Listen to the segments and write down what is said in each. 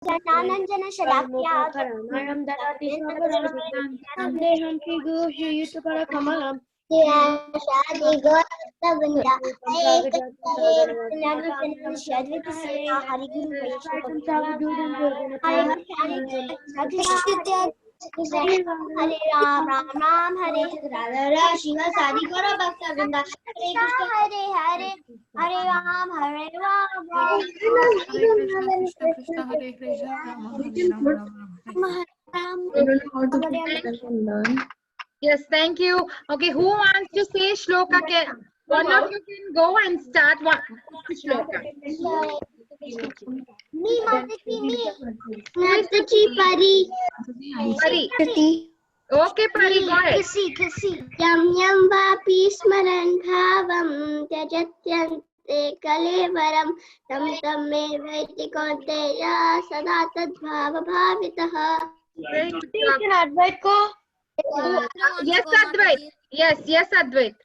Jananjana Shalakya Maram Darati Swabaram Deham Kigu Yutukara Kamalam Shadi Govinda Hari Guru Hare Ram, Ram Ram, Hare Radha Shiva Sadi Gora Bhakta Vrinda Hare Krishna Hare Hare Hare Ram Hare Ram Krishna Hare Krishna Yes, thank you. Okay, who wants to say shloka? One of you can go and start one shloka. Me, Mataji, me. Mataji, Pari. Pari. Okay, Pari, go ahead. Kisi. Yam yam vapi smaran bhavam tyajatyante kalevaram tam tam me vaiti konteya sada tad bhava bhavitaha. Yes, Advait. Yes, Advait.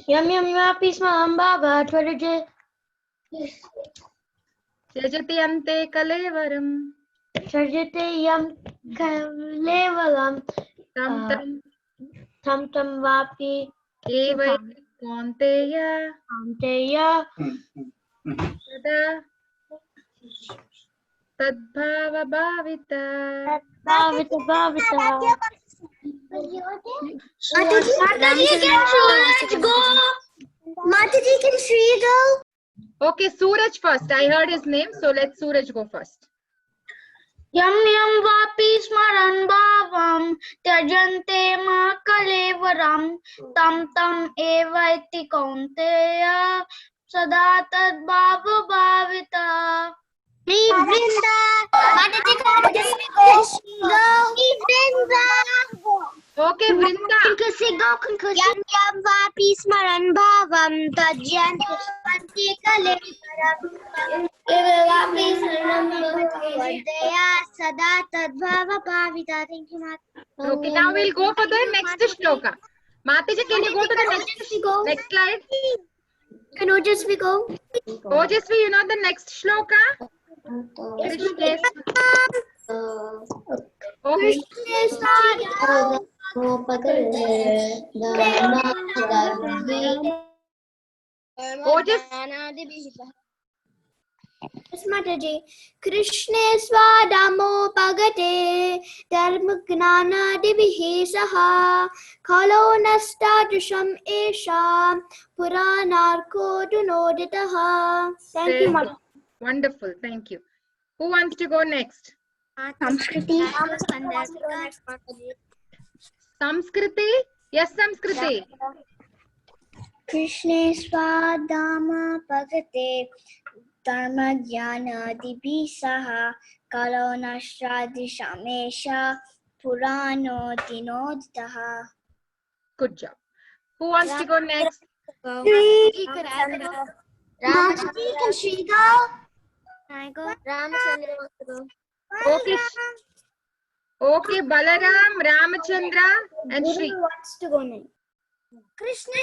Yam Vapi Smaram Bhava Twaraje Jajati ante kalevaram. Sarjate Yam Kalevalam Tam Tam Vapi Evaiti konteya Amteya sada tadbhava bhavita. Bhavita Mataji, can Suraj go? Mataji, can Shri go? Okay, Suraj first. I heard his name, so let Suraj go first. Yam Vapi Smaran Bhavam Tyajante Ma Kalevaram Tam Tam Evaiti Kaunteya Sada Tad Bhava Bhavita. Me, Vrinda. Mataji, can go? Me, Vrinda. Okay, Vrinda. Yam yam vapi smaran bhavam tajyante kalevaram vapi smaran bhavam sada tadbhava bhavita. Thank you, Mat. Okay, now we'll go for the next shloka. Mataji, can you go to the next slide? Can Ojasvi go? Ojasvi, you know the next shloka? Krishna. Okay. Mataji, Krishna Swadamo Pagate Dharma Gnana Divihi Saha Kalo Nastadrisham Esha Puranarko Dunoditaha. Thank you, Mataji. Wonderful, thank you. Who wants to go next? Samskriti. Samskriti? Yes, Samskriti. Krishna Swadama Pagate Dharma Jnana Dibisaha Kalo Nashradishamesha Purano Dinoditaha. Good job. Who wants to go next? Mataji, can she go? I go. Ramachandra wants to go. Okay. Okay, Balaram, Ramachandra, and Shri. Guru wants to go next. Krishna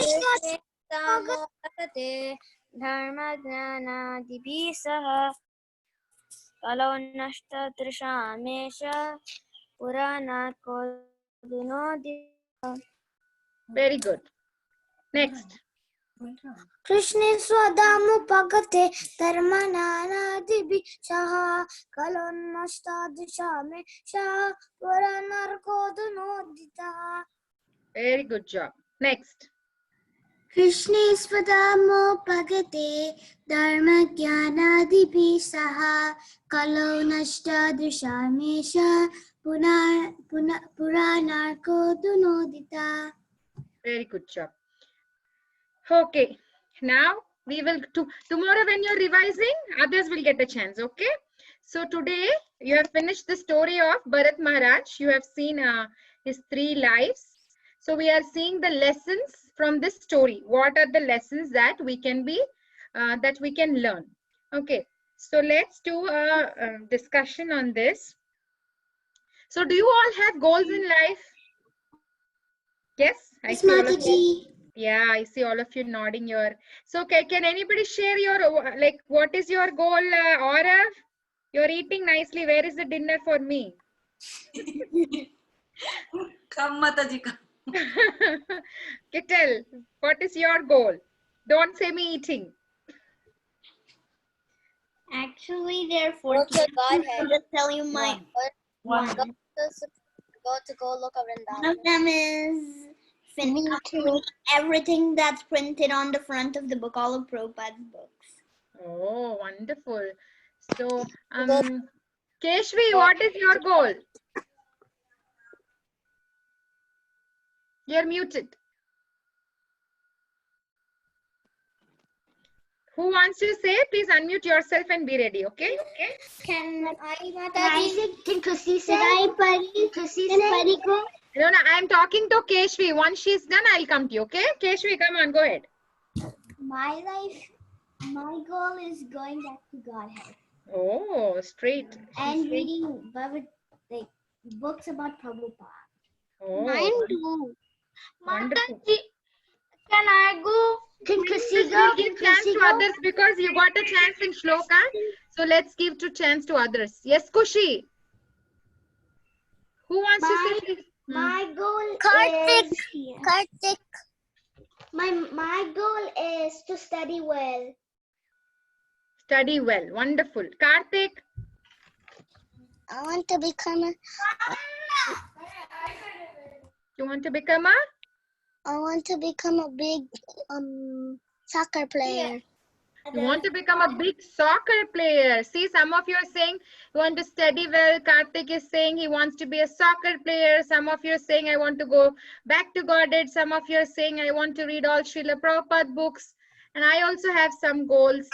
Pagate Dharma Jnana Dibisaha Kalo Nashta Trishamesha Purana Kodunoditaha. Very good. Next. Krishna Swadamu Pagate Dharmanana Dibi Saha Kalonashta Dishame Shah Puranarkodunodita. Very good job. Next. Krishna Swadamu Pagate Dharma Jnana Dibi Saha Kalonashta Dishame Shah Puranarkodunodita. Very good job. Okay. Now we will tomorrow when you're revising, others will get a chance. Okay. So today you have finished the story of Bharat Maharaj. You have seen his 3 lives. So we are seeing the lessons from this story. What are the lessons that we can learn? Okay. So let's do a discussion on this. So do you all have goals in life? Yes, I see all of you. Yeah, I see all of you nodding your. So can anybody share your, like, what is your goal, Aurav? You're eating nicely. Where is the dinner for me? Come, Mataji, come. Kittel, what is your goal? Don't say me eating. Actually, there are Go 14. to Godhead. I'll just tell you my One. Go to look up and one down. of them is everything that's printed on the front of the book, all of Prabhupada's books. Oh, wonderful. So, Keshvi, what is your goal? You're muted. Who wants to say? Please unmute yourself and be ready, okay? Can I, Mataji, can Chrissy say? Can I, Pari? Chrissy Can say? Pari go? No, I'm talking to Keshvi. Once she's done, I'll come to you, okay? Keshvi, come on, go ahead. My goal is going back to Godhead Oh, straight. and reading like books about Prabhupada. Oh, too. wonderful. Can I go? Can Chrissy Just go? we'll Can give chance Chrissy to go? others because you got a chance in Shloka. So let's give chance to others. Yes, Kushi. Who wants to say? My goal Kartik. is Kartik. my goal is to study well. Study well. Wonderful. Karthik. I want to become a. You want to become a? I want to become a big soccer player. You want to become a big soccer player. See, some of you are saying you want to study well. Karthik is saying he wants to be a soccer player. Some of you are saying I want to go back to Godhead. Some of you are saying I want to read all Srila Prabhupada books. And I also have some goals.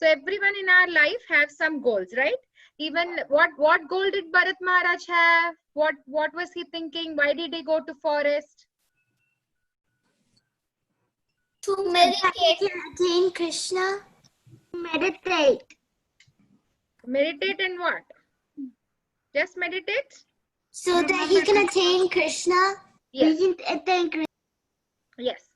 So everyone in our life has some goals, right? Even what goal did Bharat Maharaj have? What was he thinking? Why did he go to forest? To meditate and attain Krishna. Meditate. Meditate and what? Just meditate? So that he can attain Krishna. Yes. We can attain Yes.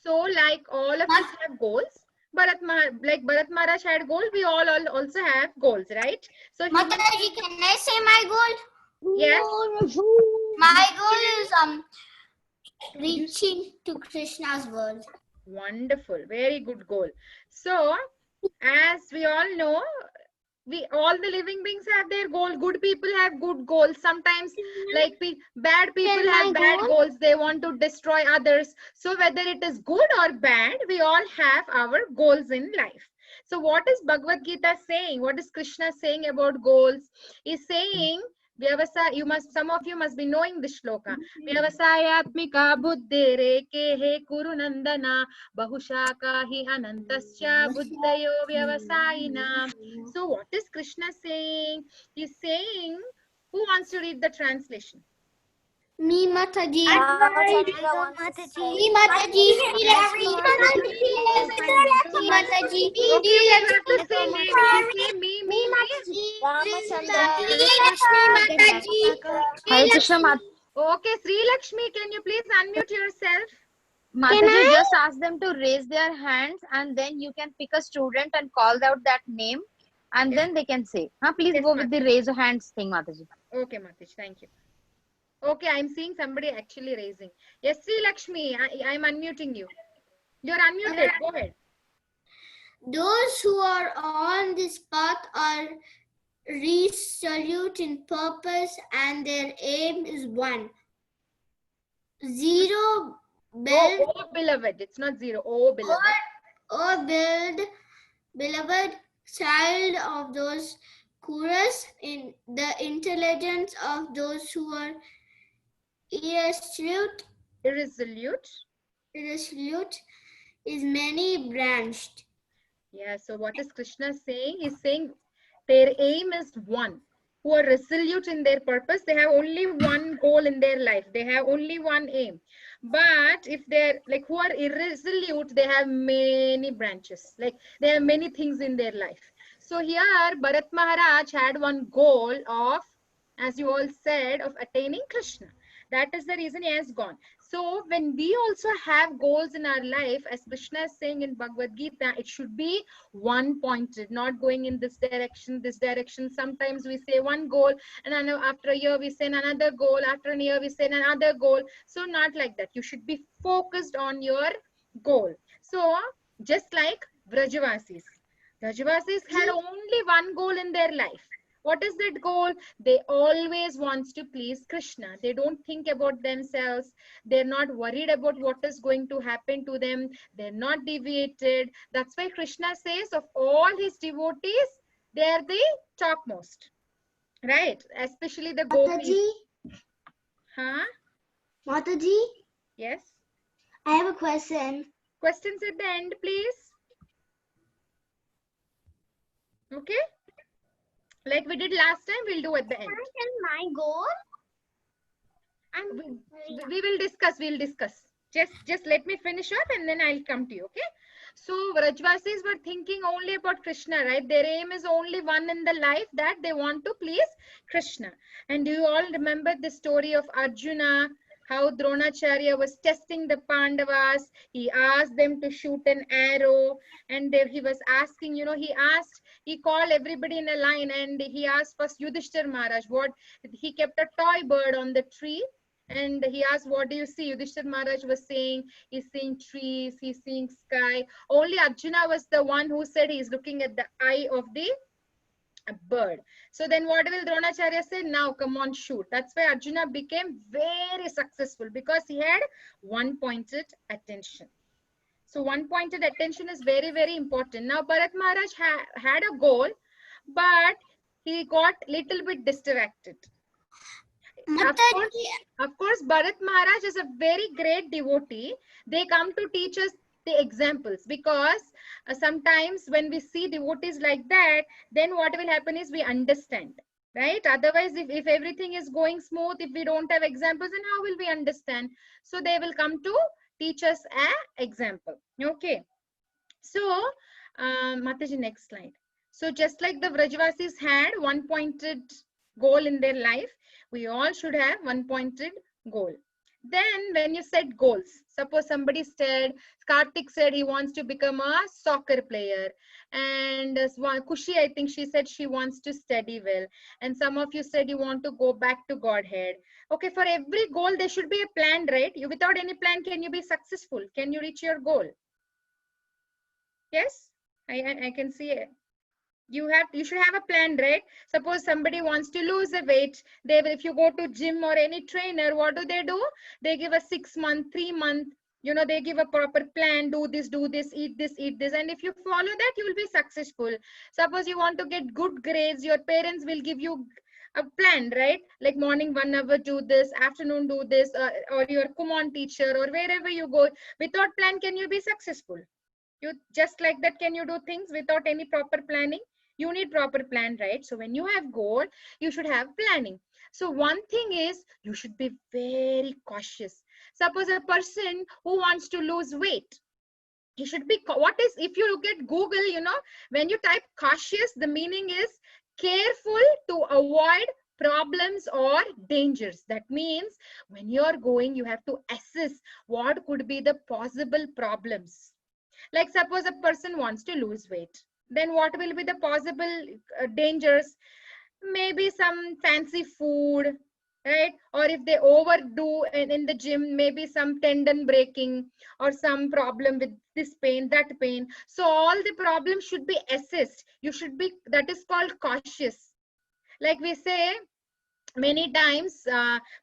So like all of us have goals. Bharat Maharaj had goals. We all also have goals, right? So Mataji, can I say my goal? yes. My goal is reaching to Krishna's world. Wonderful. Very good goal. So as we all know, all the living beings have their goal. Good people have good goals. Sometimes like bad people have bad goals. They want to destroy others. So whether it is good or bad, we all have our goals in life. So what is Bhagavad Gita saying? What is Krishna saying about goals? He's saying some of you must be knowing this shloka. Vyavasayatmika buddhere kehe kuru nandana bahushaka hi anantasya buddhayo vyavasayina. So what is Krishna saying? He's saying, who wants to read the translation? Me, Mataji. Mataji. Me, Mataji. Mataji. Okay, you have to say me. Hare Krishna, Okay, Sri Lakshmi, can you please unmute yourself? Mataji, just ask them to raise their hands and then you can pick a student and call out that name and then they can say. Please Yes, go with the raise your hands thing, Mataji. Okay, Mataji, thank you. Okay, I'm seeing somebody actually raising. Yes, Sri Lakshmi, I'm unmuting you. You're unmuted. Go ahead. Those who are on this path are resolute in purpose and their aim is one. Zero build, Oh, beloved. It's not zero. Oh, beloved. beloved child of those chorus in the intelligence of those who are irresolute is many branched. Yeah, so what is Krishna saying? He's saying their aim is one. Who are resolute in their purpose, they have only one goal in their life. They have only one aim. But if they're like who are irresolute, they have many branches. Like they have many things in their life. So here Bharat Maharaj had one goal of, as you all said, of attaining Krishna. That is the reason he has gone. So when we also have goals in our life, as Krishna is saying in Bhagavad Gita, it should be one pointed, not going in this direction, this direction. Sometimes we say one goal, and then after a year we say another goal, after a year we say another goal. So not like that. You should be focused on your goal. So just like Vrajavasis. Vrajavasis had only one goal in their life. What is that goal? They always wants to please Krishna. They don't think about themselves. They're not worried about what is going to happen to them. They're not deviated. That's why Krishna says of all his devotees, they are the topmost. Right? Especially the gopis. Mataji, Huh? Mataji, Yes? I have a question. Questions at the end, please. Okay? Like we did last time, we'll do at the end. My goal. We will discuss. We'll discuss. Just let me finish up and then I'll come to you. Okay. So Vrajvasis were thinking only about Krishna, right? Their aim is only one in the life, that they want to please Krishna. And do you all remember the story of Arjuna? How Dronacharya was testing the Pandavas. He asked them to shoot an arrow, and there he was asking, he called everybody in a line, and he asked first Yudhishthir Maharaj what. He kept a toy bird on the tree, and he asked, what do you see? Yudhishthir Maharaj was saying, he's seeing trees, he's seeing sky. Only Arjuna was the one who said he's looking at the eye of the bird. So then what will Dronacharya say? Now come on, shoot. That's why Arjuna became very successful, because he had one pointed attention. So one pointed attention is very, very important. Now Bharat Maharaj had a goal, but he got little bit distracted. Of course, Bharat Maharaj is a very great devotee. They come to teach us the examples, because sometimes when we see devotees like that, then what will happen is we understand, right? Otherwise, if everything is going smooth, if we don't have examples, then how will we understand? So they will come to teach us an example. Okay. So, Mataji, next slide. So just like the Vrajavasis had one pointed goal in their life, we all should have one pointed goal. Then when you set goals, suppose somebody said, Karthik said he wants to become a soccer player, and Kushi, I think she said she wants to study well, and some of you said you want to go back to Godhead. Okay, for every goal there should be a plan, right? Without any plan, can you be successful? Can you reach your goal? Yes, I can see it. You should have a plan, right? Suppose somebody wants to lose a weight, if you go to gym or any trainer, what do? They give a 6 month, 3 month, they give a proper plan, do this, eat this, and if you follow that, you will be successful. Suppose you want to get good grades, your parents will give you a plan, right? Like morning 1 hour do this, afternoon do this, or your Kumon teacher, or wherever you go. Without plan, can you be successful? You just like that, can you do things without any proper planning? You need proper plan, right? So when you have goal, you should have planning. So one thing is, you should be very cautious. Suppose a person who wants to lose weight, he should be, if you look at Google, when you type cautious, the meaning is careful to avoid problems or dangers. That means when you're going, you have to assess what could be the possible problems. Like suppose a person wants to lose weight, then what will be the possible dangers? Maybe some fancy food, right? Or if they overdo in the gym, maybe some tendon breaking or some problem with this pain, that pain. So all the problems should be assessed. You should be, that is called cautious. Like we say many times,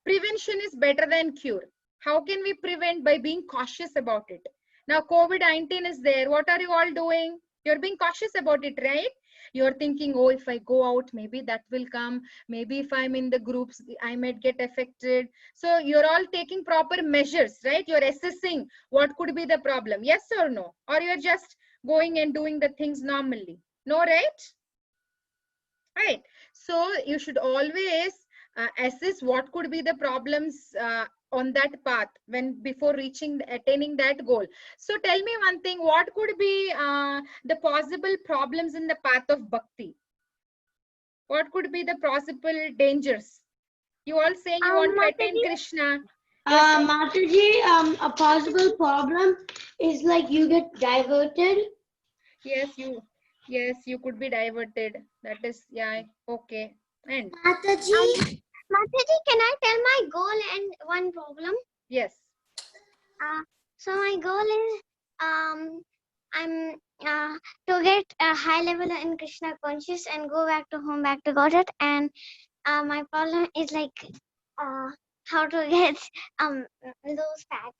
prevention is better than cure. How can we prevent? By being cautious about it. Now COVID-19 is there. What are you all doing? You're being cautious about it, right? You're thinking, oh, if I go out, maybe that will come. Maybe if I'm in the groups, I might get affected. So you're all taking proper measures, right? You're assessing what could be the problem. Yes or no? Or you're just going and doing the things normally. No, right? Right. So you should always assess what could be the problems on that path before attaining that goal. So tell me one thing, what could be the possible problems in the path of bhakti? What could be the possible dangers? You all saying you want to attain Krishna. Mataji, a possible problem is like you get diverted. Yes, you could be diverted. That is, yeah, okay. And Mataji, Mataji, can I tell my goal and one problem? yes, So my goal is I'm to get a high level in Krishna conscious and go back to home, back to Godhead. And my problem is like how to get lose fat.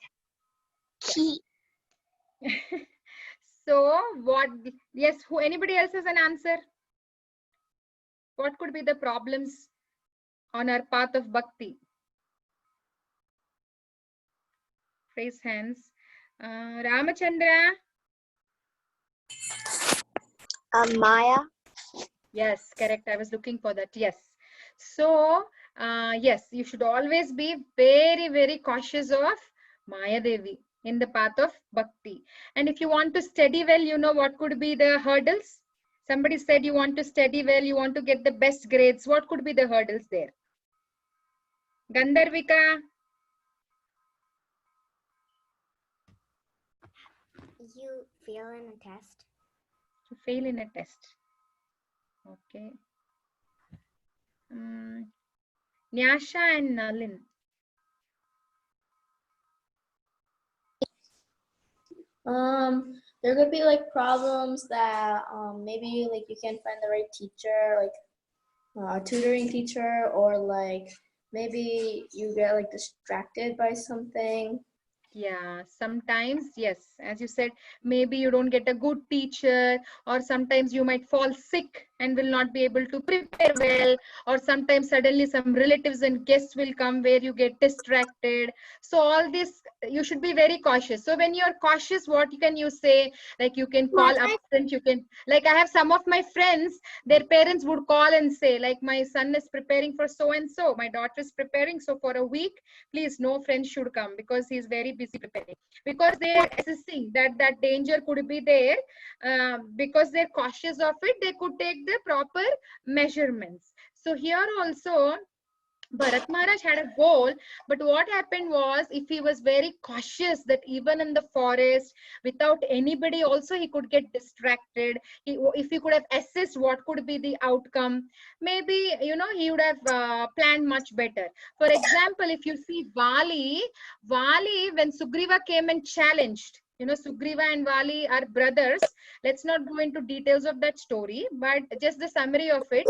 so what? Yes, who? Anybody else has an answer? What could be the problems on our path of bhakti? Raise hands. Ramachandra. Maya. Yes, correct. I was looking for that. Yes. So, yes, you should always be very, very cautious of Maya Devi in the path of bhakti. And if you want to study well, you know what could be the hurdles? Somebody said you want to study well, you want to get the best grades. What could be the hurdles there? Gandharvika. You fail in a test. To fail in a test. Okay. Nyasha and Nalin. There could be like problems that maybe like you can't find the right teacher, like a tutoring teacher, or like maybe you get like distracted by something. Yeah, sometimes, yes, as you said, maybe you don't get a good teacher, or sometimes you might fall sick and will not be able to prepare well, or sometimes suddenly some relatives and guests will come where you get distracted. So all this, you should be very cautious. So when you're cautious, what can you say? Like you can call up and you can, like I have some of my friends, their parents would call and say, like my son is preparing for so and so, my daughter is preparing, so for a week, please no friends should come because he's very busy preparing, because they are assessing that danger could be there. Because they're cautious of it, they could take the proper measurements. So here also Bharat Maharaj had a goal, but what happened was, if he was very cautious that even in the forest, without anybody also, he could get distracted. If he could have assessed what could be the outcome, maybe, you know, he would have planned much better. For example, if you see Vali, when Sugriva came and challenged, you know, Sugriva and Vali are brothers. Let's not go into details of that story, but just the summary of it.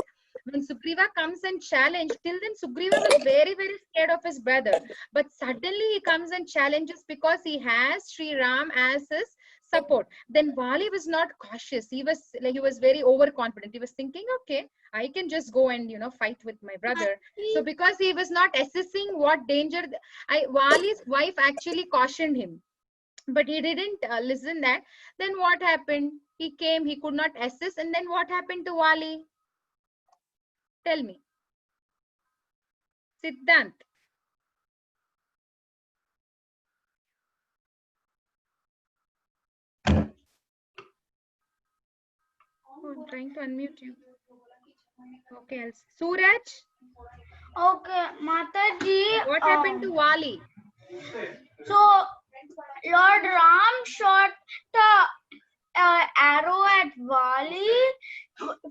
When Sugriva comes and challenged, till then Sugriva was very, very scared of his brother. But suddenly he comes and challenges because he has Sri Ram as his support. Then Vali was not cautious. He was very overconfident. He was thinking, okay, I can just go and, you know, fight with my brother. So because he was not assessing what danger, Vali's wife actually cautioned him, but he didn't listen that. Then what happened? He came, he could not assess, and then what happened to Vali? Tell me. Siddhant. Oh, I'm trying to unmute you. Okay, else. Suraj. Okay, Mataji. What happened to Vali? So, Lord Ram shot the arrow at Vali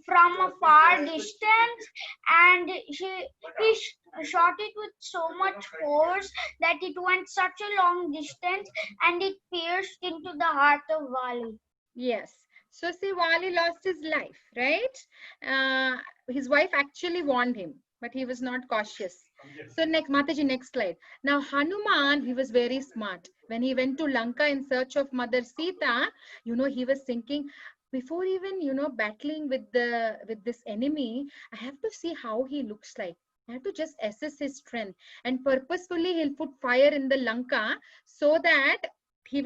from a far distance, and he shot it with so much force that it went such a long distance and it pierced into the heart of Vali. Yes. So see, Vali lost his life, right? His wife actually warned him, but he was not cautious. So next, Mataji, next slide. Now Hanuman, he was very smart. When he went to Lanka in search of Mother Sita, you know, he was thinking, before even, you know, battling with this enemy, I have to see how he looks like. I have to just assess his strength, and purposefully he'll put fire in the Lanka so that he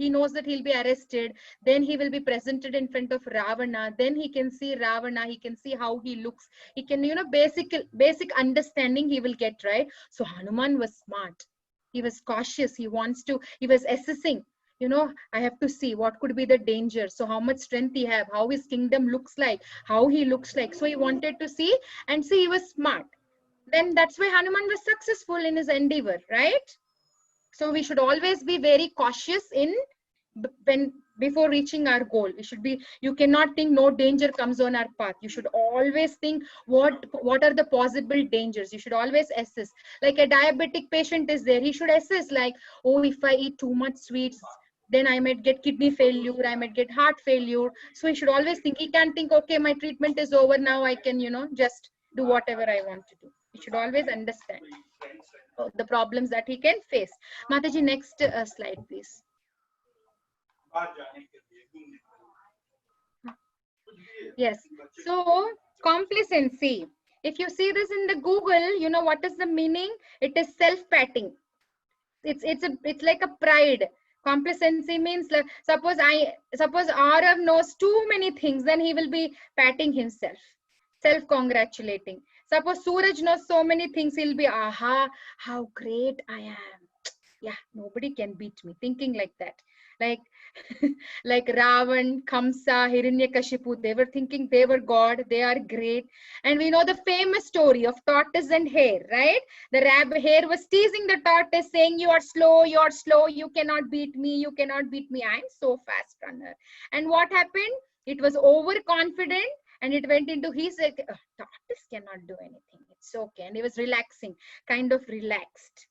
knows that he'll be arrested. Then he will be presented in front of Ravana. Then he can see Ravana. He can see how he looks. He can, you know, basic understanding he will get, right? So Hanuman was smart. He was cautious. He was assessing, you know, I have to see what could be the danger. So how much strength he have, how his kingdom looks like, how he looks like. So he wanted to see, and see, he was smart. Then that's why Hanuman was successful in his endeavor, right? So we should always be very cautious in before reaching our goal. We should be, you cannot think no danger comes on our path. You should always think what are the possible dangers. You should always assess. Like a diabetic patient is there, he should assess like, oh, if I eat too much sweets, then I might get kidney failure, I might get heart failure. So he should always think, he can't think, okay, my treatment is over now, I can, just do whatever I want to do. He should always understand the problems that he can face. Mataji, next slide, please. Yes. So complacency. If you see this in the Google, you know what is the meaning? It is self-patting. It's like a pride. Complacency means like, suppose Arav knows too many things, then he will be patting himself, self-congratulating. Suppose Suraj knows so many things, he'll be, aha, how great I am. Yeah, nobody can beat me. Thinking like that. Like, like Ravan, Kamsa, Hiranyakashipu, they were thinking they were God, they are great. And we know the famous story of tortoise and hare, right? The hare was teasing the tortoise, saying, you are slow, you cannot beat me, I am so fast runner. And what happened? It was overconfident and it went into, he said, tortoise cannot do anything, it's okay. And he was relaxing, kind of relaxed.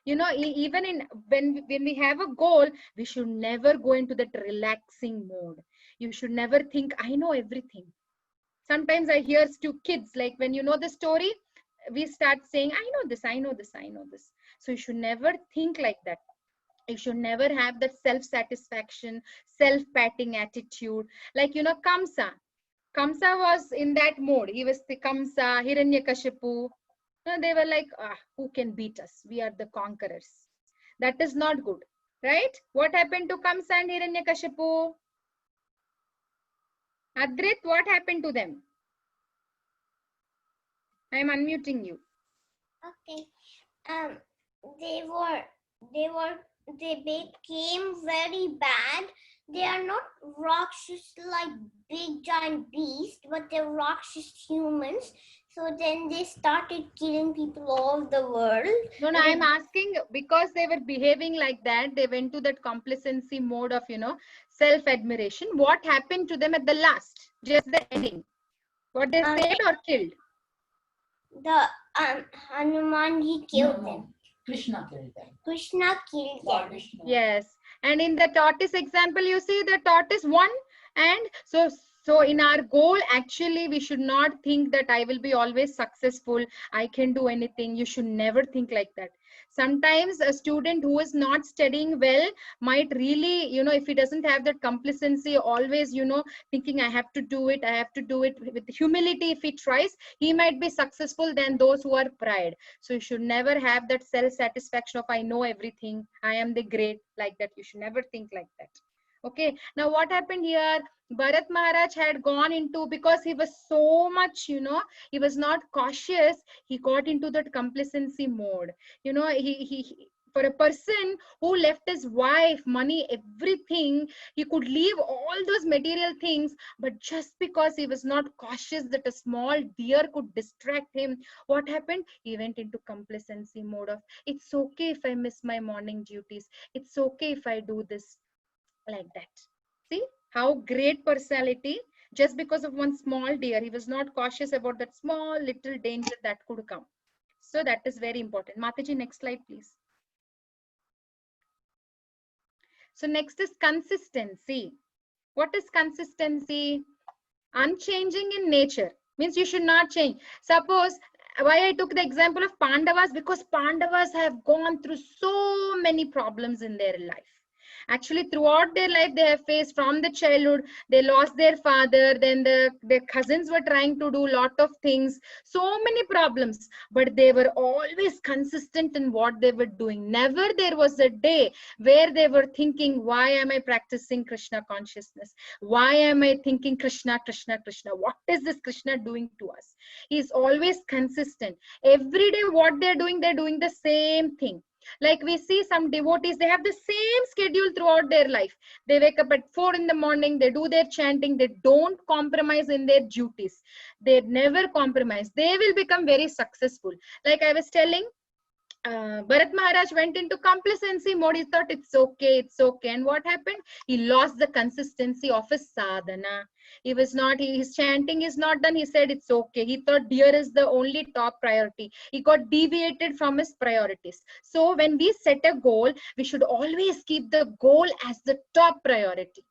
Even when we have a goal, we should never go into that relaxing mode. You should never think, I know everything. Sometimes I hear to kids, like when you know the story, we start saying, I know this. So you should never think like that. You should never have that self-satisfaction, self-patting attitude. Like, Kamsa was in that mode. He was the Kamsa, Hiranyakashipu. They were like, who can beat us? We are the conquerors. That is not good, right? What happened to Kamsa and Hiranyakashipu? Adrit, what happened to them? I am unmuting you. Okay. They became very bad. They are not rakshass like big giant beasts, but they're rakshass humans. So then they started killing people all over the world. No, I am asking, because they were behaving like that, they went to that complacency mode of, self-admiration. What happened to them at the last? Just the ending. What they said or killed? The Hanuman, he killed them. Krishna killed them. Krishna killed them. Yes. And in the tortoise example, you see the tortoise won. And so in our goal, actually, we should not think that I will be always successful, I can do anything. You should never think like that. Sometimes a student who is not studying well might really, if he doesn't have that complacency, always, thinking I have to do it with humility. If he tries, he might be successful than those who are pride. So you should never have that self-satisfaction of I know everything, I am the great, like that. You should never think like that. Okay, now what happened here? Bharat Maharaj had gone into, because he was so much, he was not cautious, he got into that complacency mode. He for a person who left his wife, money, everything, he could leave all those material things, but just because he was not cautious that a small deer could distract him, what happened? He went into complacency mode of, it's okay if I miss my morning duties, it's okay if I do this, like that. See how great personality, just because of one small deer, he was not cautious about that small little danger that could come. So that is very important. Mataji, next slide, please. So next is consistency. What is consistency? Unchanging in nature. Means you should not change. Suppose, why I took the example of Pandavas, because Pandavas have gone through so many problems in their life. Actually, throughout their life, they have faced, from the childhood, they lost their father, then their cousins were trying to do a lot of things, so many problems, but they were always consistent in what they were doing. Never there was a day where they were thinking, why am I practicing Krishna consciousness? Why am I thinking Krishna, Krishna, Krishna? What is this Krishna doing to us? He is always consistent. Every day what they're doing the same thing. Like we see some devotees, they have the same schedule throughout their life. They wake up at 4 in the morning, they do their chanting, they don't compromise in their duties. They never compromise. They will become very successful. Like I was telling, Bharat Maharaj went into complacency mode. He thought it's okay, it's okay. And what happened? He lost the consistency of his sadhana. He was not, his chanting is not done. He said it's okay. He thought deer is the only top priority. He got deviated from his priorities. So when we set a goal, we should always keep the goal as the top priority.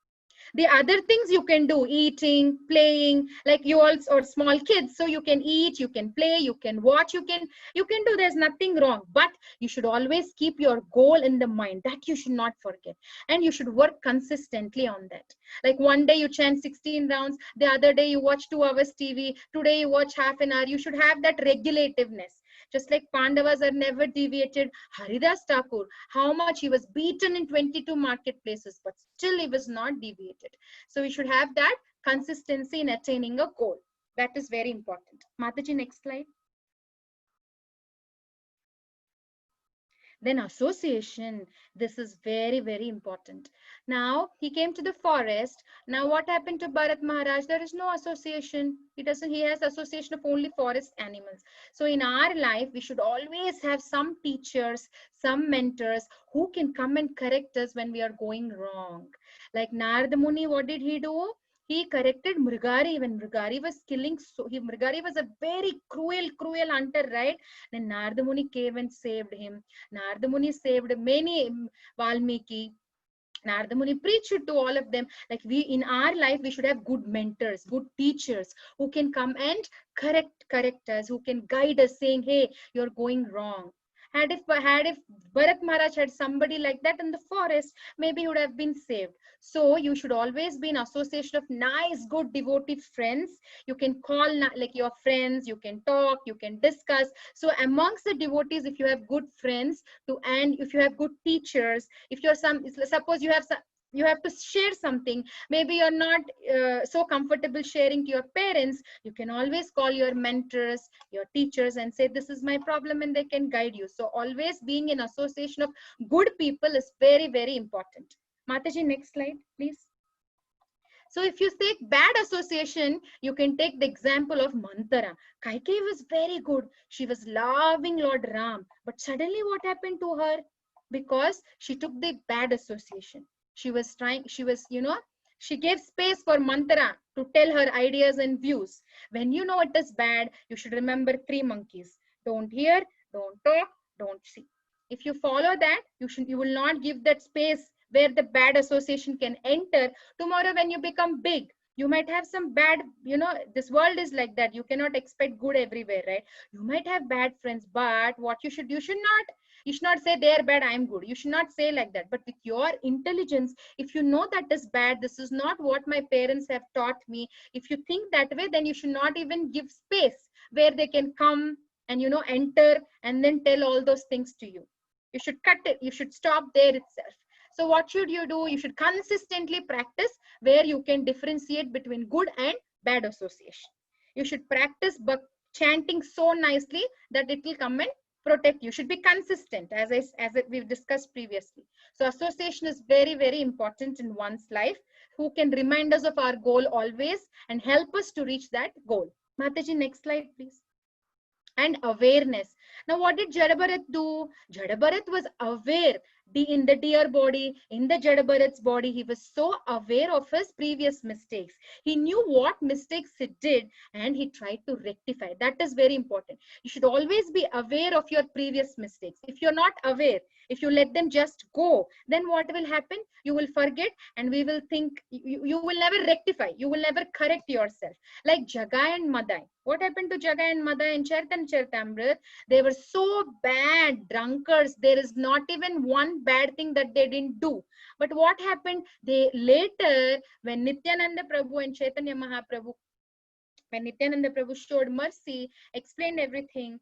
The other things you can do, eating, playing, like you all or small kids, so you can eat, you can play, you can watch, you can do, there's nothing wrong, but you should always keep your goal in the mind. That you should not forget, and you should work consistently on that. Like one day you chant 16 rounds, the other day you watch 2 hours TV, today you watch half an hour. You should have that regulativeness. Just like Pandavas are never deviated. Haridas Thakur, how much he was beaten in 22 marketplaces, but still he was not deviated. So we should have that consistency in attaining a goal. That is very important. Mataji, next slide. Then association. This is very, very important. Now he came to the forest. Now what happened to Bharat Maharaj? There is no association. He has association of only forest animals. So in our life, we should always have some teachers, some mentors who can come and correct us when we are going wrong. Like Narada Muni, what did he do? He corrected Mrigari when Mrigari was killing. So Mrigari was a very cruel hunter, right? Then Narada Muni came and saved him. Narada Muni saved many Valmiki. Narada Muni preached to all of them. Like we, in our life, we should have good mentors, good teachers who can come and correct us, who can guide us, saying, "Hey, you're going wrong." Had if Bharat Maharaj had somebody like that in the forest, maybe he would have been saved. So you should always be in association of nice, good, devotee friends. You can call like your friends. You can talk. You can discuss. So amongst the devotees, if you have good friends, and if you have good teachers, if you're suppose you have to share something, maybe you're not so comfortable sharing to your parents, you can always call your mentors, your teachers, and say this is my problem, and they can guide you. So always being in association of good people is very, very important. Mataji, next slide please. So if you take bad association, you can take the example of Mantara. Kaikeyi was very good. She was loving Lord Ram. But suddenly what happened to her? Because she took the bad association. She she gave space for Mantara to tell her ideas and views. When you know it is bad, you should remember 3 monkeys. Don't hear, don't talk, don't see. If you follow that, you will not give that space where the bad association can enter. Tomorrow when you become big, you might have some bad, this world is like that. You cannot expect good everywhere, right? You might have bad friends, but what you should not say they're bad, I'm good. You should not say like that. But with your intelligence, if you know that is bad, this is not what my parents have taught me, if you think that way, then you should not even give space where they can come and enter and then tell all those things to you. You should cut it. You should stop there itself. So what should you do? You should consistently practice where you can differentiate between good and bad association. You should practice chanting so nicely that it will come and protect you. Should be consistent, as we've discussed previously. So association is very, very important in one's life, who can remind us of our goal always and help us to reach that goal. Mataji, next slide, please. And awareness. Now, what did Jada Bharat do? Jada Bharat was aware in the deer body, in the Jada Bharat's body. He was so aware of his previous mistakes. He knew what mistakes he did and he tried to rectify. That is very important. You should always be aware of your previous mistakes. If you're not aware, if you let them just go, then what will happen? You will forget, and we will think you will never rectify. You will never correct yourself. Like Jagai and Madai. What happened to Jagai and Madai in Charitan Charitamrit? They were so bad drunkards. There is not even one bad thing that they didn't do. But what happened? They later, when Nityananda Prabhu and Chaitanya Mahaprabhu, when Nityananda Prabhu showed mercy, explained everything.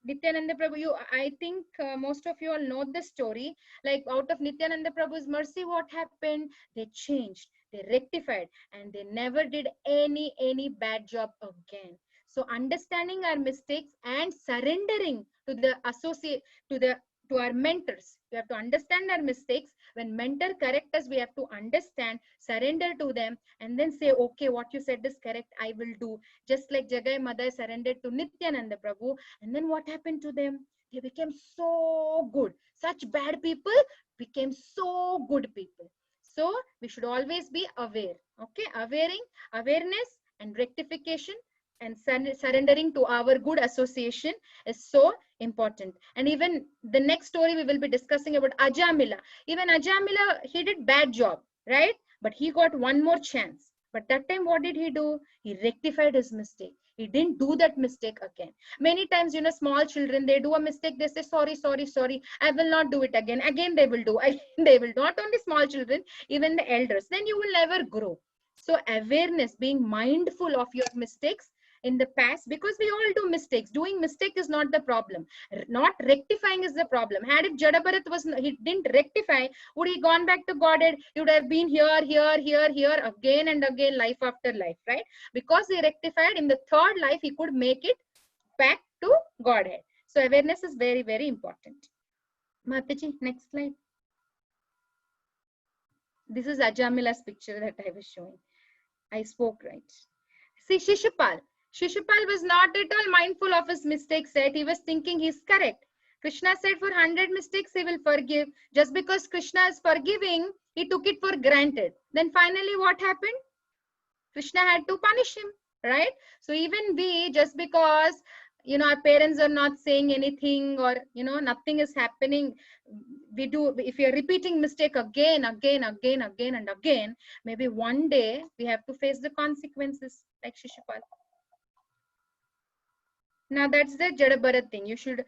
Nityananda Prabhu, I think most of you all know the story. Like out of Nityananda Prabhu's mercy, what happened? They changed, they rectified, and they never did any bad job again. So understanding our mistakes and surrendering to the to our mentors. We have to understand our mistakes. When mentor correct us, we have to understand, surrender to them, and then say, okay, what you said is correct, I will do. Just like Jagai Mother surrendered to Nityananda Prabhu. And then what happened to them? They became so good. Such bad people became so good people. So we should always be aware. Okay, awareness and rectification and surrendering to our good association is so important. And even the next story we will be discussing about Ajamila. Even Ajamila, he did bad job, right? But he got one more chance. But that time, what did he do? He rectified his mistake. He didn't do that mistake again. Many times, you know, small children, they do a mistake. They say, sorry, sorry, sorry. I will not do it again. Again, they will do. Again, they will. Not only small children, even the elders. Then you will never grow. So awareness, being mindful of your mistakes in the past, because we all do mistakes. Doing mistake is not the problem. Not rectifying is the problem. Had if Jada Bharat he didn't rectify, would he gone back to Godhead? He would have been here, again and again, life after life, right? Because he rectified, in the third life, he could make it back to Godhead. So awareness is very, very important. Mataji, next slide. This is Ajamila's picture that I was showing. I spoke right. See, Shishupal. Shishupal was not at all mindful of his mistakes. He was thinking he's correct. Krishna said for 100 mistakes he will forgive. Just because Krishna is forgiving, he took it for granted. Then finally what happened? Krishna had to punish him, right? So even we, just because, you know, our parents are not saying anything, or, you know, nothing is happening, we do, if we are repeating mistake again and again, maybe one day we have to face the consequences, like Shishupal. Now that's the Jada Bharat thing. You should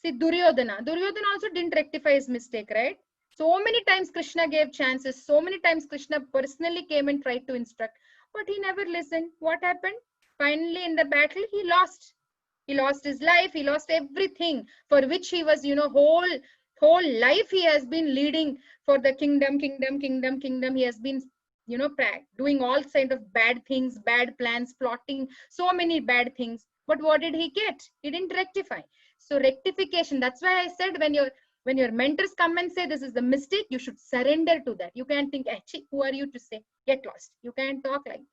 see Duryodhana. Duryodhana also didn't rectify his mistake, right? So many times Krishna gave chances. So many times Krishna personally came and tried to instruct, but he never listened. What happened? Finally, in the battle, he lost. He lost his life. He lost everything for which he was, you know, whole life he has been leading for the kingdom. He has been, you know, doing all kinds of bad things, bad plans, plotting so many bad things. But what did he get? He didn't rectify. So rectification, that's why I said, when your mentors come and say this is the mistake, you should surrender to that. You can't think, who are you to say? Get lost. You can't talk like that.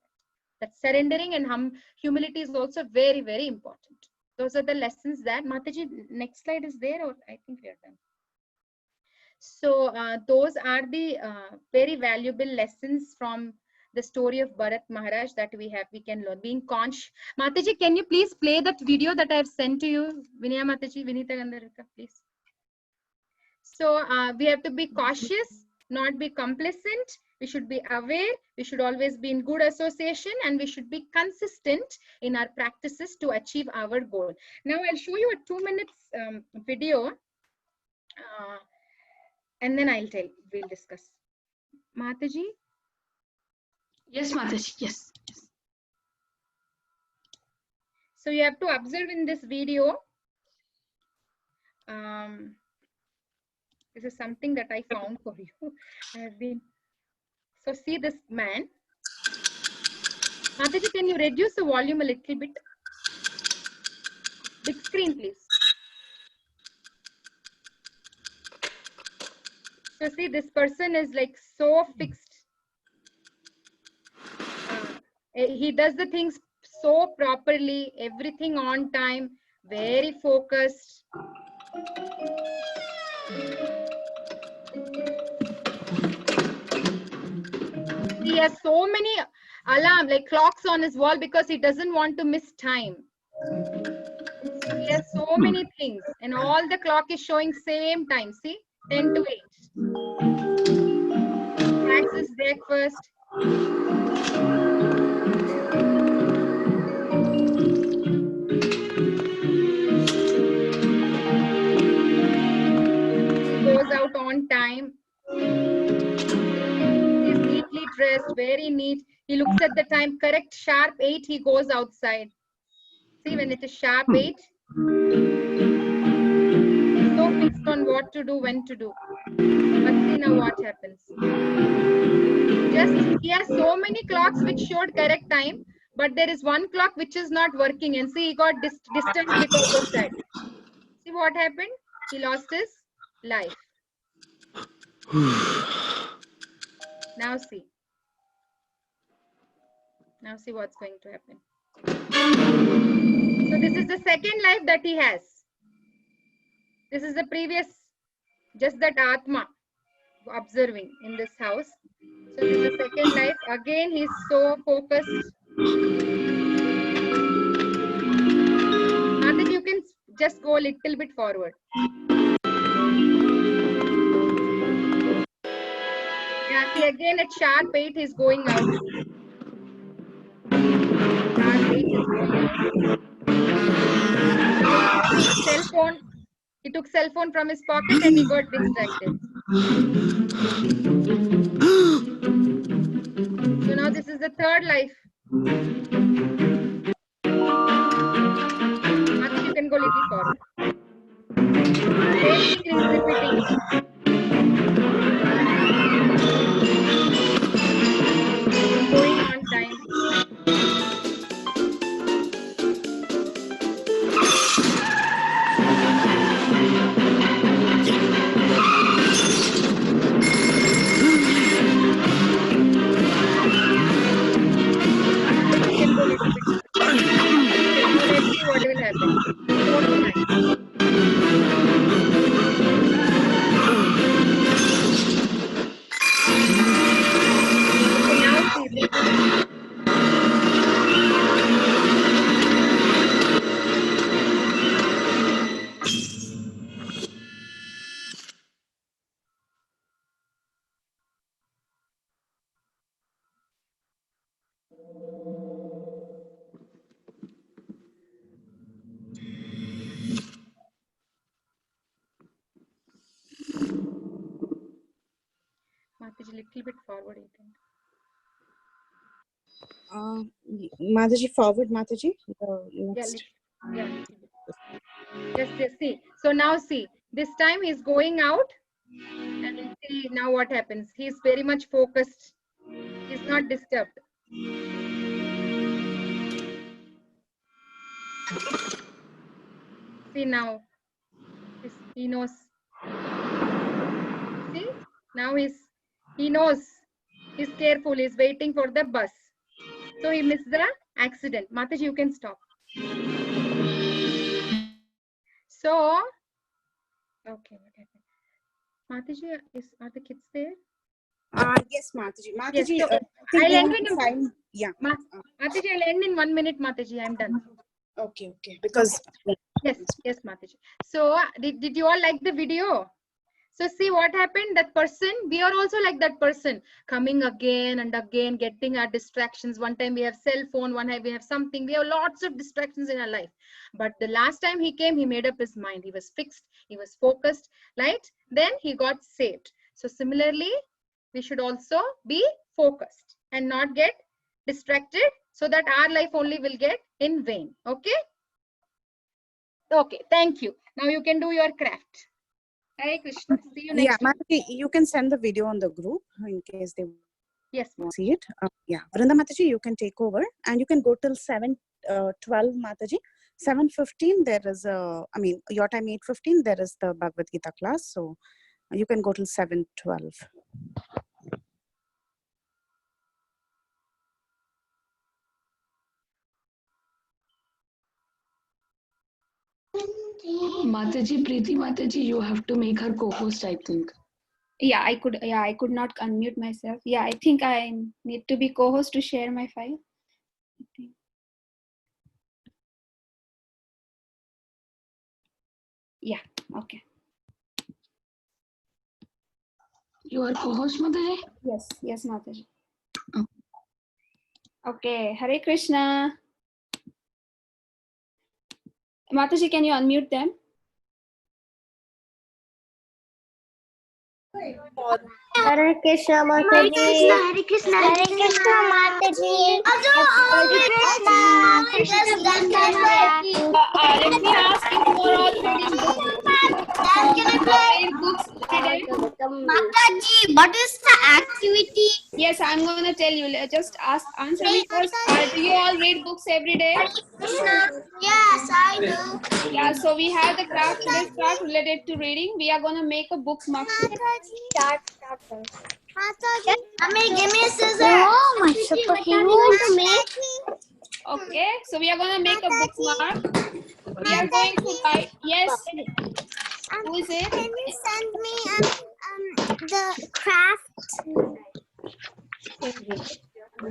That surrendering and humility is also very, very important. Those are the lessons that, Mataji, next slide is there, or I think we are done. So those are the very valuable lessons from the story of Bharat Maharaj that we can learn. Being conscious. Mataji, can you please play that video that I have sent to you? Vinaya Mataji, Vinita Gandharika, please. So we have to be cautious, not be complacent. We should be aware. We should always be in good association, and we should be consistent in our practices to achieve our goal. Now I'll show you a 2 minutes video, and then we'll discuss. Mataji? Yes, Mataji. Yes. So you have to observe in this video. This is something that I found for you. So see this man. Mataji, can you reduce the volume a little bit? Big screen, please. So see, this person is like so fixed. He does the things so properly, everything on time, very focused. He has so many like clocks on his wall because he doesn't want to miss time. So he has so many things, and all the clock is showing same time. See, 10 to 8. Packs his breakfast. Goes out on time. He's neatly dressed, very neat. He looks at the time, correct, sharp 8, he goes outside. See, when it is sharp 8, he's so fixed on what to do, when to do. But see now what happens. He has so many clocks which showed correct time, but there is one clock which is not working, and see, he got disturbed because of that. See what happened? He lost his life. Now see. Now see what's going to happen. So this is the second life that he has. This is the previous, just that Atma observing in this house. So this is the second life. Again, he's so focused. Mataji, you can just go a little bit forward. Yeah, see again at sharp 8 he's going out. Sharp 8 is going out. Cell phone. He took cell phone from his pocket and he got distracted. So now this is the third life. Mataji, you can go a little forward. Same thing is repeating. Going on time. You can go a little bit. So let's see what will happen. Fourth life. So now see this. Mataji, little bit forward you can. Mataji, forward, Mataji. Yeah, Next. yeah, little bit. Just see. So now see. This time he's going out and see now what happens. He's very much focused. He's not disturbed. See now. He knows. See? Now he knows. He's careful. He's waiting for the bus. So he missed the accident. Mataji, you can stop. So, okay, what happened? Mataji, are the kids there? Yes, Mataji. Yes, Mataji, so I think I'll we end have to in sign. Yeah. Mataji, I'll end in 1 minute, Mataji. I'm done. Okay. Because Yes, Mataji. So, did you all like the video? So see what happened, that person, we are also like that person, coming again and again, getting our distractions. One time we have cell phone, one time we have something, we have lots of distractions in our life. But the last time he came, he made up his mind. He was fixed, he was focused, right? Then he got saved. So similarly, we should also be focused and not get distracted so that our life only will get in vain. Okay? Okay, thank you. Now you can do your craft. Hare Krishna. See you next time. Mataji, you can send the video on the group in case they Yes, want to see it. Vrinda Mataji, you can take over and you can go till 7:12, Mataji. 7:15, there is your time 8:15, there is the Bhagavad Gita class. So you can go till 7:12. Mataji, Preeti Mataji, you have to make her co-host, I think. Yeah, I could not unmute myself. Yeah, I think I need to be co-host to share my file. Yeah, okay. You are co-host, Mataji? Yes, Mataji. Oh. Okay, Hare Krishna. Mataji, can you unmute them? Hare Krishna Mataji. Hare Krishna, Hare Krishna Mataji. Hare Krishna. Let me ask if you are all reading books. Books today. Mataji, what is the activity Yes, I'm going to tell you. Just answer me first. Do you all read books every day? Yes, I do. Yeah, so we have the craft, today's craft related to reading. We are going to make a bookmark. Mataji, Mommy, give me a scissor. Oh, my superhero. Okay, so we are going to make a bookmark. We are going to write, yes. Who is it? Can you send me the craft?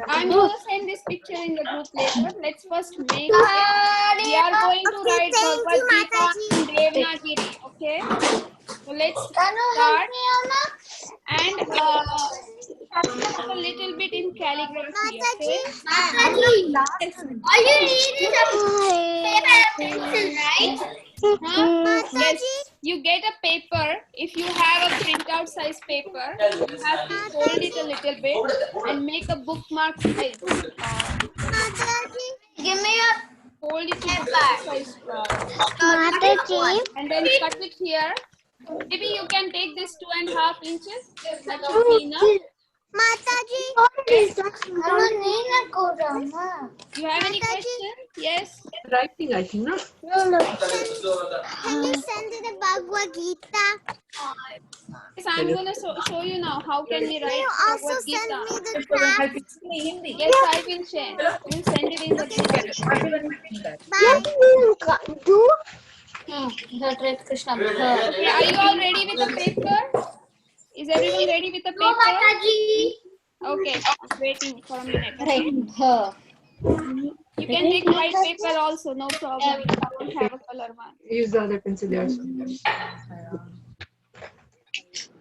I'm going to send this picture in the group later. Let's first make it. We are going to write Bhagavad Gita in Devanagari. Okay. So let's start. And a little bit in calligraphy. Okay. Mataji, all you need is a paper and pencil, right? Yes, you get a paper. If you have a printout size paper, you have to fold it a little bit and make a bookmark size. Mataji, give me a Fold it to bookmark size. Mataji. And then cut it here. Maybe you can take this 2.5 inches. That should be enough. Mataji, You have any questions? Yes. Writing, I think, no? can you send it a Bhagavad Gita? Yes, I'm going to show you now. How can we Can write you also Bhagavad send Gita? me the craft? Yes, I will send. I will send it in the group. Bye. Okay, are you all ready with the paper? Is everyone ready with the No, paper? Mataji. Okay, I'm waiting for a minute. You can take white paper also, no problem. I don't have a color one. Use the other pencil there.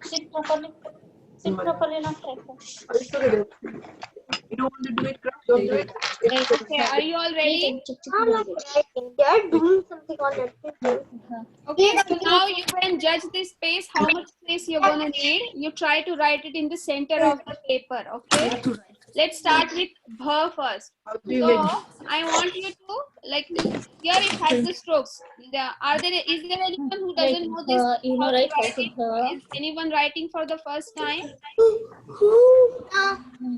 Sit properly. Sit properly, not You don't want to do it, don't do it. Okay, are you all ready? They are doing something on that paper. Okay, so now you can judge this space, how much space you're going to need. You try to write it in the center of the paper, okay? Let's start with bha first. So, I want you to, like, here it has the strokes. Is there anyone who doesn't know this? How to write it? Is anyone writing for the first time?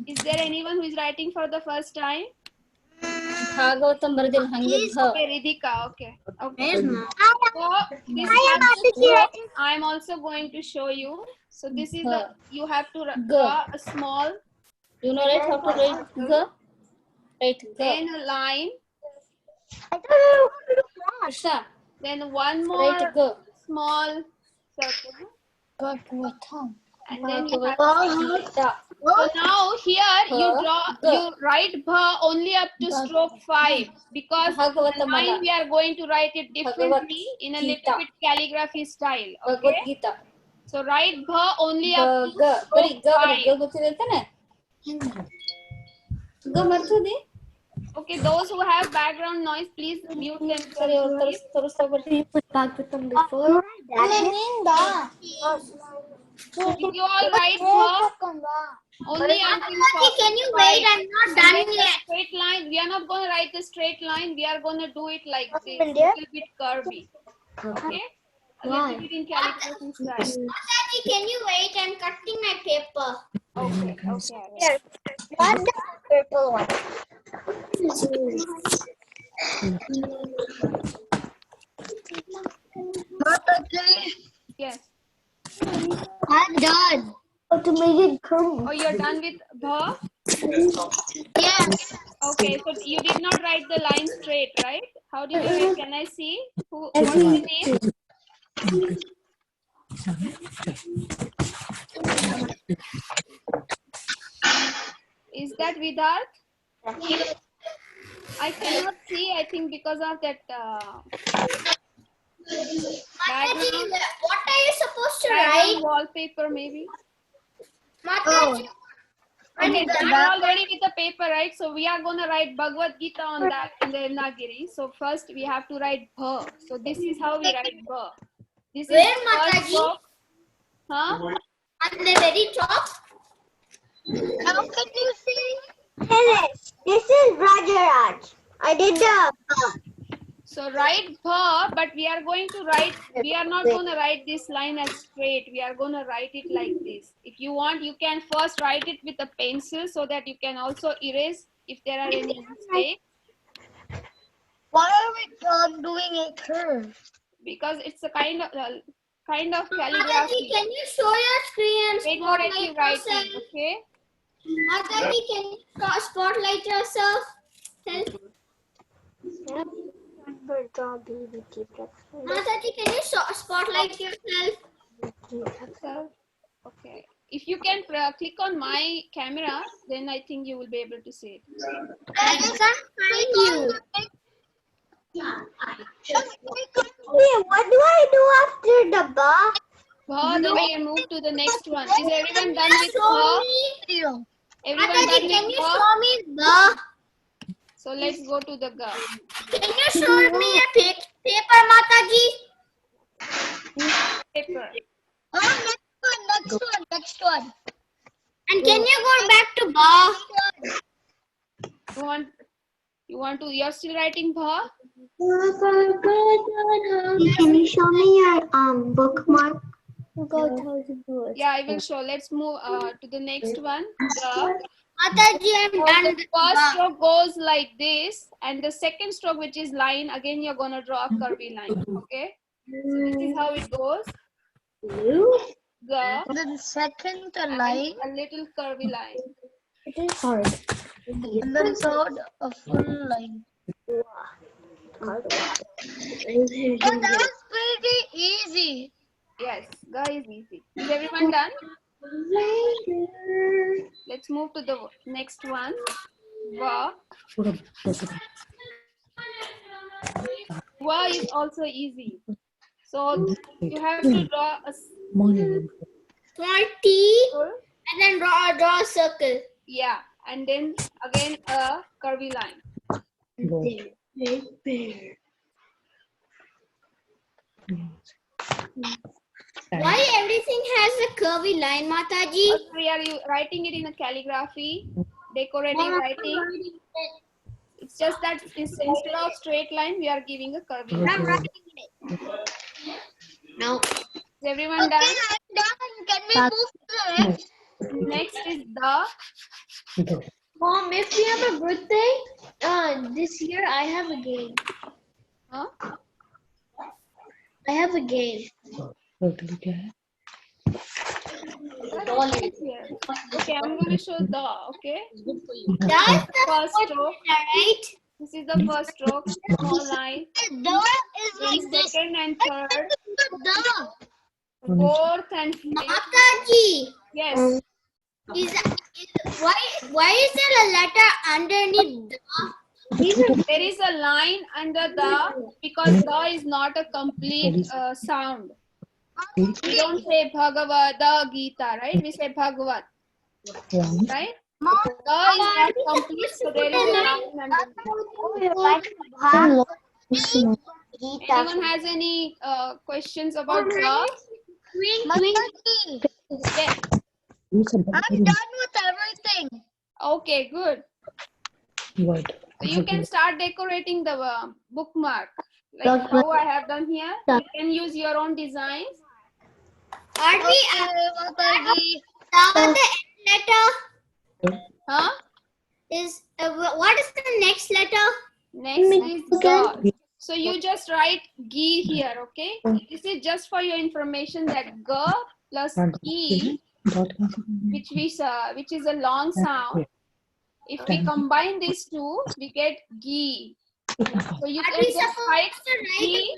Is there anyone who is writing for the first time? Okay, Ridhika, okay. Okay. So, this I'm also going to show you. So, this is the, you have to draw a small, You know right how to write the? Write then a line, Krishna, then one write more small circle, and then you have so now here you write bha only up to stroke 5 because the line we are going to write it differently in a little bit calligraphy style. Okay. So write bha only up to stroke 5. Okay, those who have background noise, please mute themselves. Did you all write bha? Only until Can you wait? I'm not done yet. straight line. We are not going to write the straight line. We are going to do it like this, a little bit curvy. Okay? A little bit in calligraphy style. Mataji, can you wait? I'm cutting my paper. Okay, okay. Here. Not the purple one. Yes. I'm done. To make it curly. Oh, you're done with bha? Yes. Okay, so you did not write the line straight, right? How did you write? Can I see? What's the name? Is that Vidart? I cannot see, I think, because of that Mataji, what are you supposed to background write? wallpaper, maybe. Mataji. Okay, so you're all ready with the paper, right? So we are going to write Bhagavad Gita on that in the Nagiri. So first we have to write bha. So this is how we write bha. This is Where, the first Mataji? block. Huh? On the very top. How can you see? Hello. This is Rajaraj. I did the. So So write bha, but we are not going to write this line as straight. We are going to write it like this. If you want, you can first write it with a pencil so that you can also erase if there are any mistakes. Why are we doing it here? Because it's a kind of Mataji, calligraphy. can you show your screen and Decorative spotlight writing, yourself? okay? Mataji, can you spotlight yourself? Mataji, can you spotlight yourself? Okay. If you can click on my camera, then I think you will be able to see it. I can't find you. What do I do after the bar? Bha, then we move to the next one. Is everyone done with bha? Everyone Mataji, done can with you bha? show me the? So let's go to the ga. Can you show me a paper, Mataji? Paper. Oh, next one. And can you go back to bar? You're still writing bha? Can you show me your bookmark? Yeah, I will show. Let's move to the next one. Ga. Mataji, I'm So done the with first bar. stroke goes like this, and the second stroke, which is line, again you're gonna draw a curvy line. Okay. So this is how it goes. Ga. The second And line, a little curvy line. and then third, a full line. Oh, that was pretty easy. Yes, ga is easy. Is everyone done? Let's move to the next one. Va. Va is also easy. So you have to draw a Small T, and then draw a circle. yeah, and then again a curvy line. Why everything has a curvy line, Mataji? We are writing it in a calligraphy, decorative writing. It's just that instead of straight line, we are giving a curvy line. I'm writing it. No. Is everyone done? I'm done. Can we move to the next? Next is the. Mom, if we have a good thing, this year I have a game. Huh? I have a game. Okay, I'm going to show the. Okay. That's the First stroke. right? This is the first stroke. Small line. The is Then like this. second and third. The. Fourth and fifth. Mataji. Yes. Why is there a letter underneath the? There is a line under the because the is not a complete sound. We don't say Bhagavata Gita, right? We say Bhagavat, right? The is not complete, so there is a line underneath. Anyone has any questions about the? Mataji, Yes. I'm done with everything. Okay, good. So you can start decorating the bookmark, like how I have done here. You can use your own designs. Are we Mataji? The letter Huh? is what is the next letter? Next is ga. So you just write gi here, okay? This is just for your information that ga plus e, which is a long sound. If we combine these two, we get gi. So you can just write gi.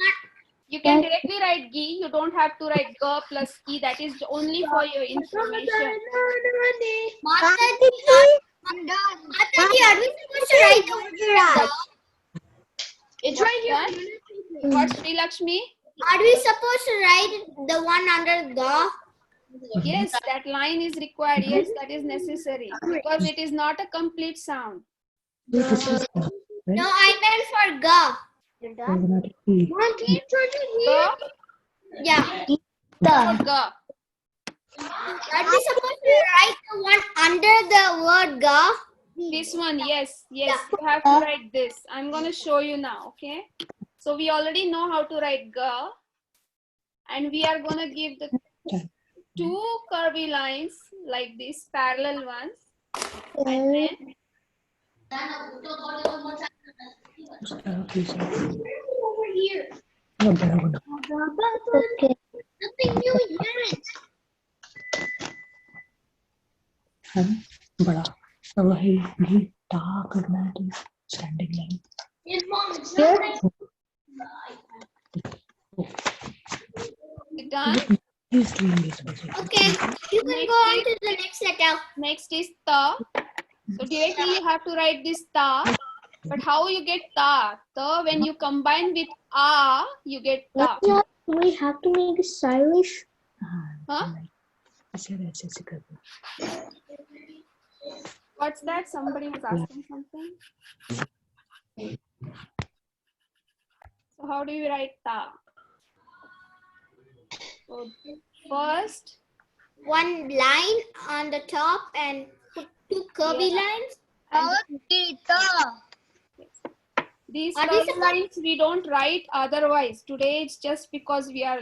You can directly write gi. You don't have to write ga plus e. That is only for your information. Mataji, I'm done. Mataji, are we supposed to write the word? It's right here. What, Sri Lakshmi? Are we supposed to write the one under the? Yes, that line is required. Yes, that is necessary because it is not a complete sound. No, I meant for ga. Ga, Yeah. for ga. Are we supposed to write the one under the word ga? This one, yes, you have to write this. I'm going to show you now, okay? So we already know how to write ga, and we are gonna give the two curvy lines like this, parallel ones, and then over here. Okay. Nothing new yet. बड़ा वही भी टा करना है तो standing line Yes, Mom, it's not like you done. He's doing this. Okay, you can go on to the next letter. Next is ta. So directly you have to write this ta. But how you get ta? Ta, when you combine with a, you get ta. Do we have to make it stylish? Huh? ऐसे ऐसे करते What's that? Somebody was asking something. So how do you write ta? So first, One line on the top and put two curvy lines. these Are these curvy lines we don't write otherwise. Today it's just because we are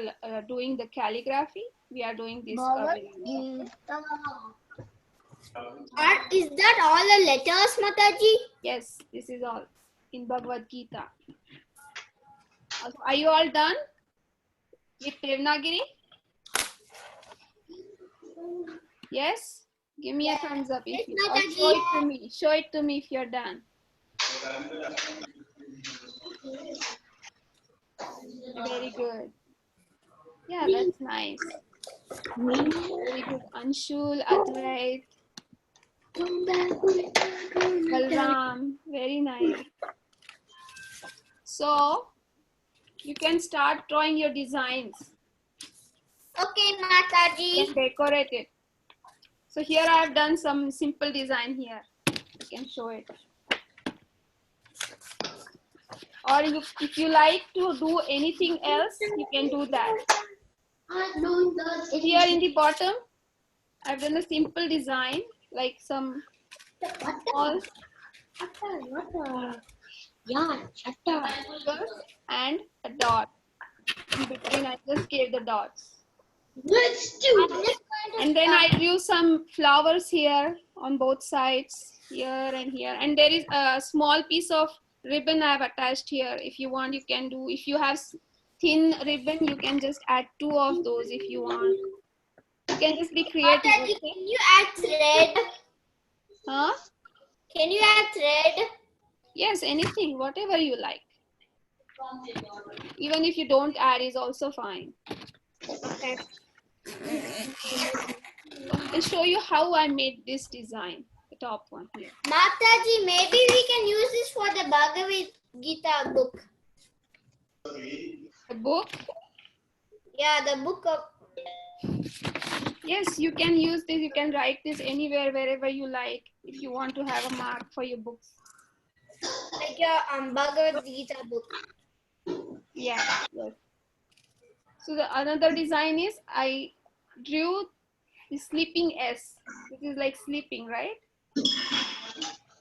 doing the calligraphy. We are doing this curvy lines. Is that all the letters, Mataji? Yes, this is all in Bhagavad Gita. Are you all done with Devanagari? Yes? Give me a thumbs up if you or show it to me. Show it to me if you're done. Very good. Yeah, that's nice. Very good. Anshul, Advait, Balram. Very nice. So, you can start drawing your designs. Okay, Mataji. And decorate it. So here I have done some simple design here. You can show it. Or if you like to do anything else, you can do that. Here in the bottom, I've done a simple design, like some small and a dot. In between, I just gave the dots. let's do it. And then I drew some flowers here on both sides, here and here. And there is a small piece of ribbon I have attached here. If you want, you can do. If you have thin ribbon, you can just add 2 of those if you want. You can just be creative. Mataji, Okay? can you add thread? Huh? Can you add thread? Yes, anything, whatever you like. Even if you don't add is also fine. Okay. I'll show you how I made this design, the top one here. Mataji, maybe we can use this for the Bhagavad Gita book. The book? Yeah, the book of. Yes, you can use this. You can write this anywhere, wherever you like, if you want to have a mark for your books. Like your Bhagavad Gita book. Yeah. Yes. So the another design is I drew the sleeping S. This is like sleeping, right?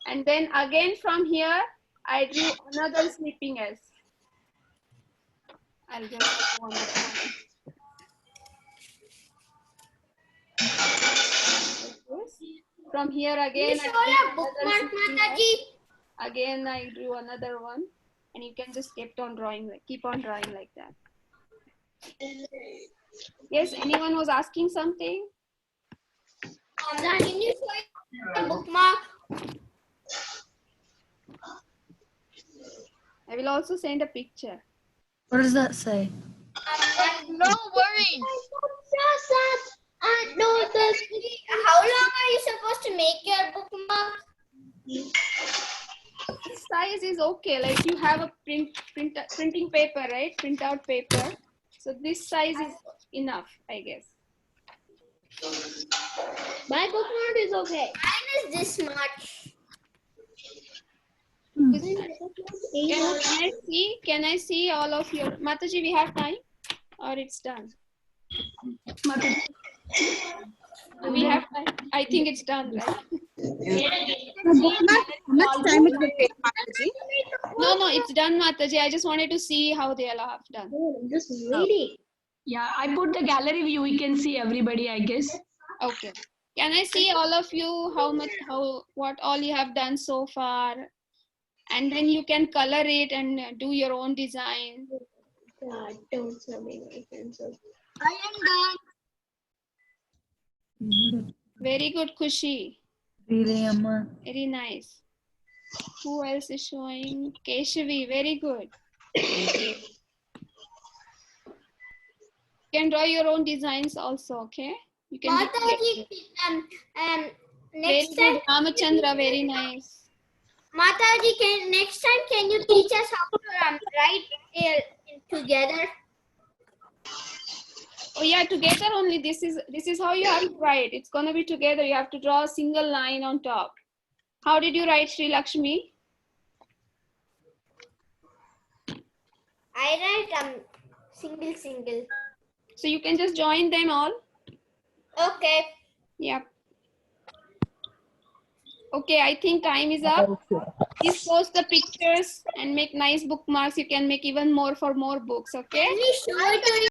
And then again from here, I drew another sleeping S. I'll just do one more time. Like this. From here again, Can you I show drew your another bookmark, sleeping S. Mataji? Again, I drew another one, and you can just keep on drawing like that. Yes, anyone was asking something? Can you show your bookmark? I will also send a picture. What does that say? No worries. How long are you supposed to make your bookmark? This size is okay. Like you have a printing paper, right? Print out paper. So this size is enough, I guess. My bookmark is okay. Mine is this much. Can I see all of your Mataji? We have time, or it's done? We have time. I think it's done, right? How much time it will take, Mataji? No, it's done, Mataji. I just wanted to see how they all have done. I'm just waiting. Yeah, I put the gallery view. We can see everybody, I guess. Okay. Can I see all of you what all you have done so far? And then you can color it and do your own design. God, don't tell me my pencil. Very good, Kushi. Really, Amma. Very nice. Who else is showing? Keshavi, very good. You can draw your own designs also, okay? You can Mataji, very next good. time, Ramachandra, very nice. Mataji, next time can you teach us how to write together? Oh yeah, together only. This is how you have to write. It's gonna be together. You have to draw a single line on top. How did you write, Sri Lakshmi? I write single. So you can just join them all. Okay. Yep. Okay, I think time is up. Please post the pictures and make nice bookmarks. You can make even more for more books, okay? Can we show it to you?